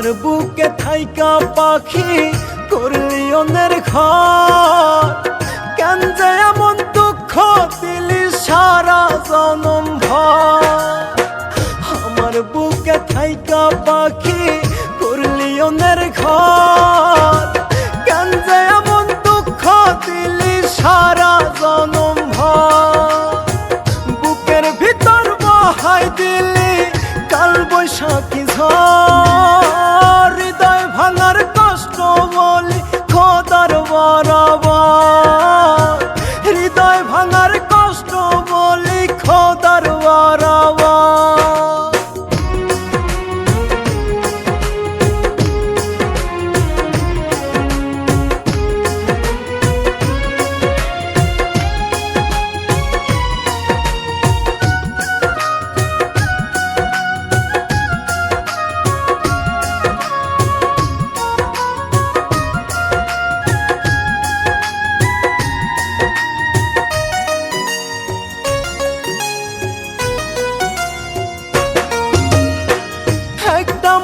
আমার বুকে থাইকা পাখি করলি অন্যের ঘর, কেন যে এমন দুঃখ দিলি সারা জনম ভর। আমার বুকে থাইকা পাখি করলি অন্যের ঘর, কেন যে এমন দুঃখ দিলি সারা জনম ভর। বুকের ভিতর বহাই দিলি কাল বৈশাখী ঝড়, হৃদয় ভাঙার কষ্ট বলি খোদার বরাবর, হৃদয় ভাঙার কষ্ট বলি খোদার বরাবর।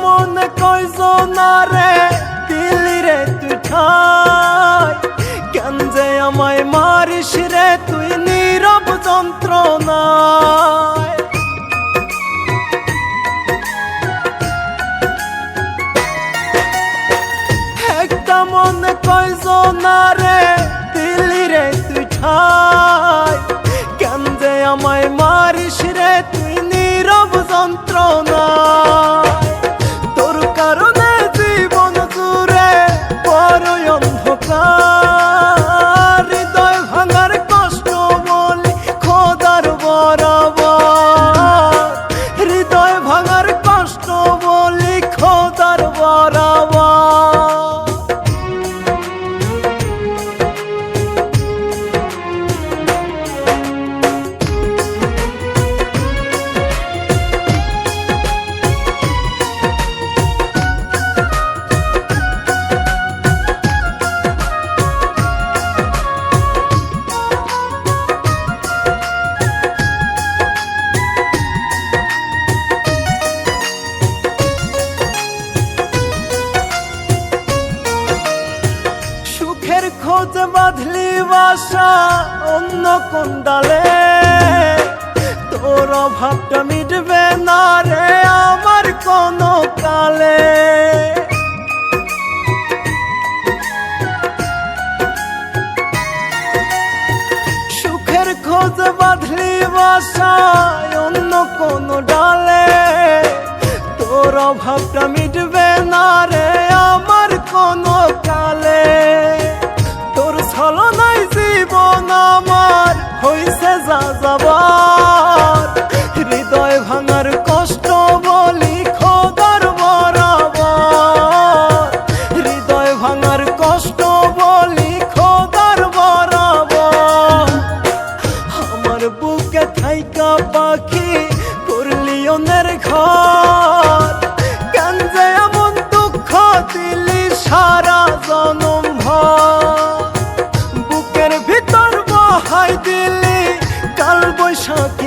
মনে কয়জনারে দিলি রে তুই ঠাই, কেন যে আমায় মারিস রে তুই নীরব যন্ত্রণায়। একটা মনে কয়জনারে দিলি রে তুই ঠাই, কেন যে আমায় মারিস রে তুই নীরব যন্ত্রণায়। তোর কারণে জীবন জুড়ে বড়ই অন্ধকার, হৃদয় ভাঙার কষ্ট বলি খোদার বরাবর, হৃদয় ভাঙার কষ্ট বলি খোদার বরাবর। খোঁজে বাঁধলি বাসা অন্য কোন ডালে, তোর অভাবটা মিটবে না রে আমার কোনো কালে। সুখের খোঁজে বাঁধলি বাসা অন্য কোন ডালে, তোর অভাবটা মিটবে না রে আমার কোনো কালে। তোর ছলনায় জীবন আমার হইছে যাযাবর, হৃদয় ভাঙার কষ্ট বলি খোদার বরাবর, হৃদয় ভাঙার কষ্ট বলি খোদার বরাবর। আমার বুকে থাইকা পাখি করলি অন্যের ঘর, কেন যে এমন দুঃখ দিলি সারা জনম ভর। বুকের ভিতর বহাই দিলি কাল বৈশাখী